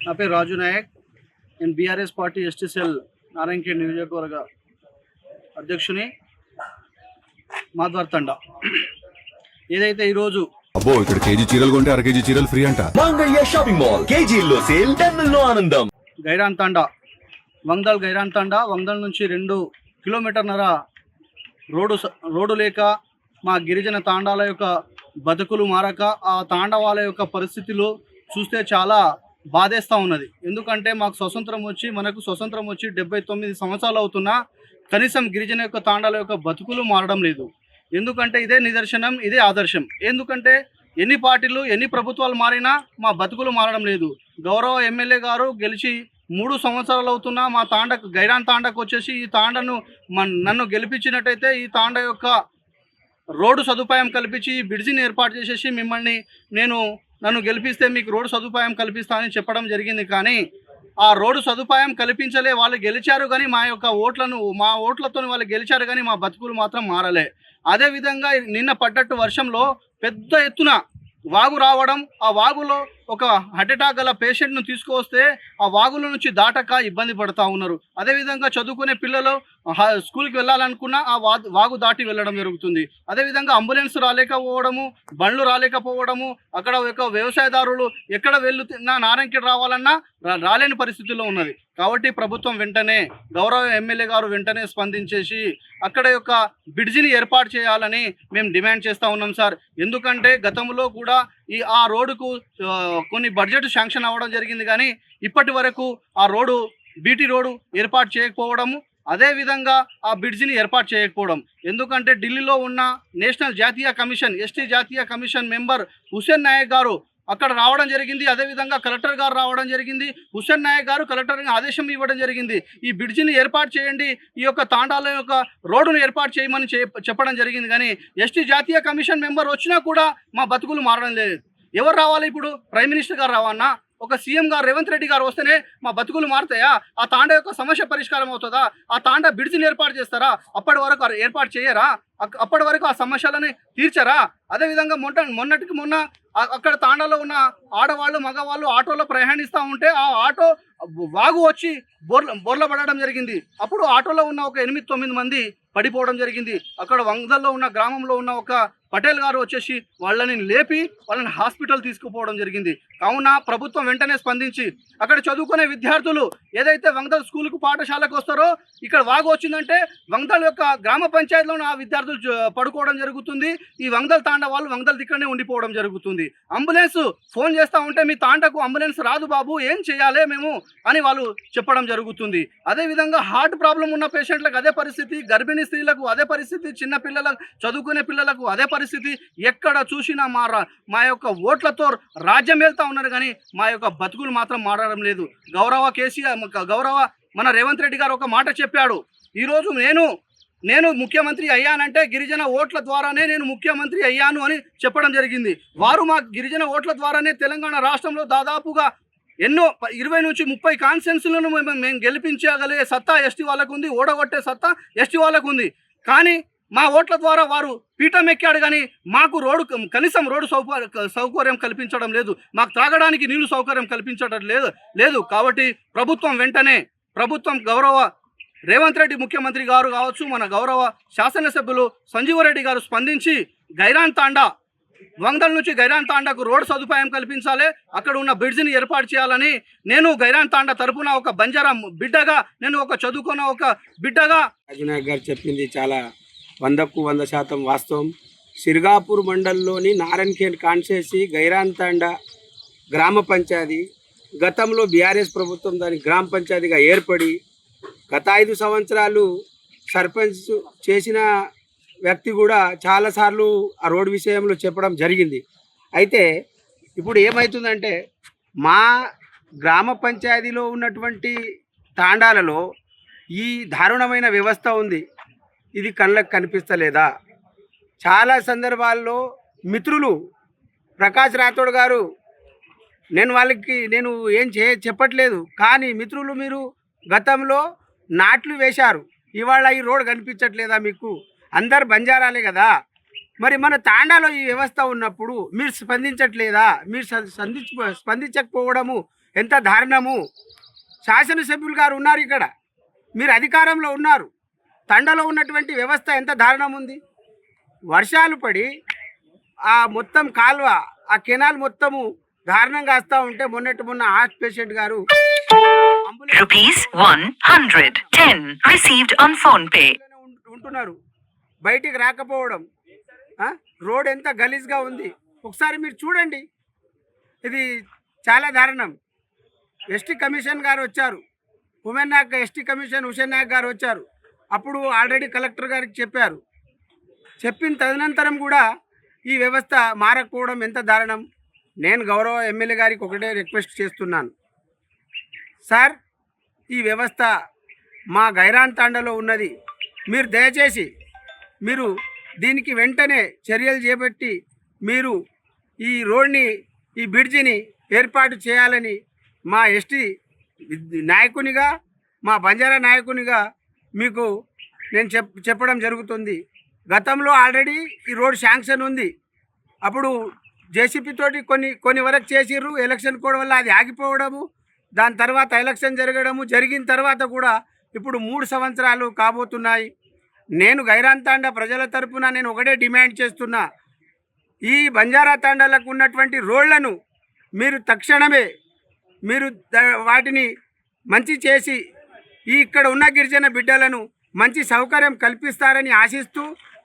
నా పేరు రాజు నాయక్. నేను BRS party ST cell Narayankhed నియోజకవర్గ అధ్యక్షుని. మాధవర్ తండా ఏదైతే ఈరోజు అబ్బో ఇక్కడ కేజీ చీరలు కొంటే అర కేజీ చీరలు ఫ్రీ అంట. మంగళ్య షాపింగ్ మాల్ కేజీల్లో సేల్, టన్నుల్లో ఆనందం. గైరాన్ తాండా వంగదల్ గైరాన్ తాండా వంగదల్ నుంచి 2 కిలోమీటర్న్నర రోడ్డు లేక మా గిరిజన తాండాల యొక్క బతుకులు మారక ఆ తాండవాల యొక్క పరిస్థితులు చూస్తే చాలా బాధేస్తూ ఉన్నది. ఎందుకంటే మనకు స్వతంత్రం వచ్చి 79 సంవత్సరాలు అవుతున్నా కనీసం గిరిజన యొక్క తాండాల యొక్క బతుకులు మారడం లేదు. ఎందుకంటే ఇదే నిదర్శనం, ఇదే ఆదర్శం. ఎందుకంటే ఎన్ని పార్టీలు ఎన్ని ప్రభుత్వాలు మారినా మా బతుకులు మారడం లేదు. గౌరవ ఎమ్మెల్యే గారు గెలిచి 3 సంవత్సరాలు అవుతున్నా మా గైరాన్ తాండకు వచ్చేసి ఈ తాండను నన్ను గెలిపించినట్టయితే ఈ తాండ యొక్క రోడ్డు సదుపాయం కల్పించి బ్రిడ్జిని ఏర్పాటు చేసేసి నన్ను గెలిపిస్తే మీకు రోడ్డు సదుపాయం కల్పిస్తానని చెప్పడం జరిగింది. కానీ ఆ రోడ్డు సదుపాయం కల్పించలే. వాళ్ళు గెలిచారు కానీ మా ఓట్లతో వాళ్ళు గెలిచారు కానీ మా బతుకులు మాత్రం మారలే. అదేవిధంగా నిన్న పడ్డట్టు వర్షంలో పెద్ద ఎత్తున వాగు రావడం, ఆ వాగులో ఒక హార్ట్ అటాక్ గల పేషెంట్ను తీసుకువస్తే ఆ వాగుల నుంచి దాటక ఇబ్బంది పడుతూ ఉన్నారు. అదేవిధంగా చదువుకునే పిల్లలు స్కూల్కి వెళ్ళాలనుకున్నా ఆ వాగు దాటి వెళ్ళడం జరుగుతుంది. అదేవిధంగా అంబులెన్స్ రాలేకపోవడము, బండ్లు రాలేకపోవడము, అక్కడ ఒక వ్యవసాయదారులు ఎక్కడ వెళ్తున్నా నారాయణఖేడ్ రావాలన్నా రాలేని పరిస్థితుల్లో ఉన్నది. కాబట్టి ప్రభుత్వం వెంటనే గౌరవ ఎమ్మెల్యే గారు వెంటనే స్పందించేసి అక్కడ యొక్క బ్రిడ్జిని ఏర్పాటు చేయాలని మేము డిమాండ్ చేస్తూ ఉన్నాం సార్. ఎందుకంటే గతంలో కూడా ఆ రోడ్డుకు కొన్ని బడ్జెట్ శాంక్షన్ అవ్వడం జరిగింది కానీ ఇప్పటి వరకు ఆ బీటీ రోడ్డు ఏర్పాటు చేయకపోవడము, అదేవిధంగా ఆ బ్రిడ్జిని ఏర్పాటు చేయకపోవడం. ఎందుకంటే ఢిల్లీలో ఉన్న ఎస్టీ జాతీయ కమిషన్ మెంబర్ హుసేన్ నాయక్ గారు అక్కడ రావడం జరిగింది. అదేవిధంగా కలెక్టర్ గారు రావడం జరిగింది. హుసేన్ నాయక్ గారు కలెక్టర్కి ఆదేశం ఇవ్వడం జరిగింది. ఈ బ్రిడ్జిని ఏర్పాటు చేయండి, ఈ యొక్క తాండాల యొక్క రోడ్డును ఏర్పాటు చేయమని చెప్పడం జరిగింది. కానీ ఎస్టీ జాతీయ కమిషన్ మెంబర్ వచ్చినా కూడా మా బతుకులు మారడం లేదు. ఎవరు రావాలి ఇప్పుడు? ప్రైమ్ మినిస్టర్ గారు రావన్నా? ఒక సీఎం గారు రేవంత్ రెడ్డి గారు వస్తేనే మా బతుకులు మారుతాయా? ఆ తాండా యొక్క సమస్య పరిష్కారం అవుతుందా? ఆ తాండా బ్రిడ్జిని ఏర్పాటు చేస్తారా? అప్పటి వరకు ఏర్పాటు చేయరా? అప్పటి వరకు ఆ సమస్యలని తీర్చరా? అదేవిధంగా మొన్నటికి మొన్న అక్కడ తాండాలో ఉన్న ఆడవాళ్ళు మగవాళ్ళు ఆటోలో ప్రయాణిస్తూ ఉంటే ఆ ఆటో వాగు వచ్చి బోర్ల పడడం జరిగింది. అప్పుడు ఆటోలో ఉన్న ఒక 8-9 మంది పడిపోవడం జరిగింది. అక్కడ వంగదల్లో ఉన్న గ్రామంలో ఉన్న ఒక పటేల్ గారు వచ్చేసి వాళ్ళని లేపి వాళ్ళని హాస్పిటల్ తీసుకుపోవడం జరిగింది. కావున ప్రభుత్వం వెంటనే స్పందించి అక్కడ చదువుకునే విద్యార్థులు ఏదైతే వంగదల్ స్కూల్కు పాఠశాలకు వస్తారో ఇక్కడ వాగు వచ్చిందంటే వంగదల్ యొక్క గ్రామ పంచాయతీలో ఆ విద్యార్థులు పడుకోవడం జరుగుతుంది. ఈ వంగదల్ తాండా వాళ్ళు వంగదల్ దిక్కడనే ఉండిపోవడం జరుగుతుంది. అంబులెన్స్ ఫోన్ చేస్తూ ఉంటే మీ తాండకు అంబులెన్స్ రాదు బాబు, ఏం చేయాలి మేము అని వాళ్ళు చెప్పడం జరుగుతుంది. అదేవిధంగా హార్ట్ ప్రాబ్లం ఉన్న పేషెంట్లకు అదే పరిస్థితి, గర్భిణీ స్త్రీలకు అదే పరిస్థితి, చిన్న పిల్లలకు చదువుకునే పిల్లలకు అదే పరిస్థితి. ఎక్కడ చూసినా మా యొక్క ఓట్లతో రాజ్యం వెళ్తా ఉన్నారు కానీ మా యొక్క బతుకులు మాత్రం మారడం లేదు. గౌరవ మన రేవంత్ రెడ్డి గారు ఒక మాట చెప్పాడు. ఈరోజు నేను ముఖ్యమంత్రి అయ్యానంటే గిరిజన ఓట్ల ద్వారానే నేను ముఖ్యమంత్రి అయ్యాను అని చెప్పడం జరిగింది. వారు మా గిరిజన ఓట్ల ద్వారానే తెలంగాణ రాష్ట్రంలో దాదాపుగా 20 నుంచి 30 కాన్స్టిట్యున్సీలను మేము గెలిపించగలిగే సత్తా ఎస్టీ వాళ్ళకు ఉంది, ఓడగొట్టే సత్తా ఎస్టీ వాళ్ళకు ఉంది. కానీ మా ఓట్ల ద్వారా వారు పీఠం ఎక్కాడు కానీ మాకు కనీసం రోడ్డు సౌకర్యం కల్పించడం లేదు, మాకు త్రాగడానికి నీళ్లు సౌకర్యం కల్పించడం లేదు. కాబట్టి ప్రభుత్వం గౌరవ రేవంత్ రెడ్డి ముఖ్యమంత్రి గారు కావచ్చు, మన గౌరవ శాసనసభ్యులు సంజీవరెడ్డి గారు స్పందించి గైరాన్ తాండా వంగదల్ నుంచి గైరాన్ తాండాకు రోడ్ సదుపాయం కల్పించాలి, అక్కడ ఉన్న బ్రిడ్జిని ఏర్పాటు చేయాలని నేను గైరాన్ తాండా తరపున ఒక బంజారా బిడ్డగా, నేను ఒక చదువుకున్న ఒక బిడ్డగా రాజునాయక్ గారు చెప్పింది చాలా 100కు 100% వాస్తవం. సిర్గాపూర్ మండలంలోని నారాయణఖేడ్ కాన్స్టిట్యున్సీ గైరాన్ తాండా గ్రామ పంచాయతీ గతంలో బీఆర్ఎస్ ప్రభుత్వం దాని గ్రామ పంచాయతీగా ఏర్పడి గత 5 సంవత్సరాలు సర్పంచ్ చేసిన వ్యక్తి కూడా చాలాసార్లు ఆ రోడ్డు విషయంలో చెప్పడం జరిగింది. అయితే ఇప్పుడు ఏమవుతుందంటే మా గ్రామ పంచాయతీలో ఉన్నటువంటి తాండాలలో ఈ దారుణమైన వ్యవస్థ ఉంది. ఇది కళ్ళకు కనిపిస్తలేదా? చాలా సందర్భాల్లో మిత్రులు ప్రకాష్ రాథోడ్ గారు నేను ఏం చెప్పట్లేదు, కానీ మిత్రులు మీరు గతంలో నాట్లు వేశారు, ఇవాళ ఈ రోడ్ కనిపించట్లేదా మీకు? అందరు బంజారాలే కదా, మరి మన తాండాలో ఈ వ్యవస్థ ఉన్నప్పుడు మీరు స్పందించట్లేదా? మీరు స్పందించకపోవడము ఎంత దారుణము. శాసనసభ్యులు గారు ఉన్నారు ఇక్కడ, మీరు అధికారంలో ఉన్నారు. తండలో ఉన్నటువంటి వ్యవస్థ ఎంత దారుణం ఉంది. వర్షాలు పడి ఆ మొత్తం కాల్వ, ఆ కెనాల్ మొత్తము దారుణంగా వస్తూ ఉంటే మొన్న హార్ట్ పేషెంట్ గారు Rupees 110 received on phone pay. ఉంటున్నారు, బయటికి రాకపోవడం. రోడ్ ఎంత గలీజ్గా ఉంది ఒకసారి మీరు చూడండి. ఇది చాలా దారుణం. ఎస్టీ కమిషన్ గారు వచ్చారు, ఉమెన్ నాయక్ ఎస్టీ కమిషన్ హుసేన్ నాయక్ గారు వచ్చారు. అప్పుడు ఆల్రెడీ కలెక్టర్ గారికి చెప్పారు. చెప్పిన తదనంతరం కూడా ఈ వ్యవస్థ మారకపోవడం ఎంత దారుణం. నేను గౌరవ ఎమ్మెల్యే గారికి ఒకటే రిక్వెస్ట్ చేస్తున్నాను, సార్ ఈ వ్యవస్థ మా గైరాన్ తాండాలో ఉన్నది, మీరు దయచేసి మీరు దీనికి వెంటనే చర్యలు చేపట్టి మీరు ఈ రోడ్ని, ఈ బ్రిడ్జిని ఏర్పాటు చేయాలని మా ఎస్టీ నాయకునిగా, మా బంజారా నాయకునిగా మీకు నేను చెప్పడం జరుగుతుంది. గతంలో ఆల్రెడీ ఈ రోడ్ శాంక్షన్ ఉంది. అప్పుడు జేసీపీ తోటి కొన్ని వరకు చేసిర్రు. ఎలక్షన్ కోడ్ వల్ల అది ఆగిపోవడము, దాని తర్వాత ఎలక్షన్ జరిగిన తర్వాత కూడా ఇప్పుడు 3 సంవత్సరాలు కాబోతున్నాయి. నేను గైరాన్ తాండా ప్రజల తరపున నేను ఒకటే డిమాండ్ చేస్తున్నా, ఈ బంజారా తాండాలకు ఉన్నటువంటి రోడ్లను మీరు తక్షణమే మీరు వాటిని మంచి చేసి ఈ ఇక్కడ ఉన్న గిరిజన బిడ్డలను మంచి సౌకర్యం కల్పిస్తారని ఆశిస్తూ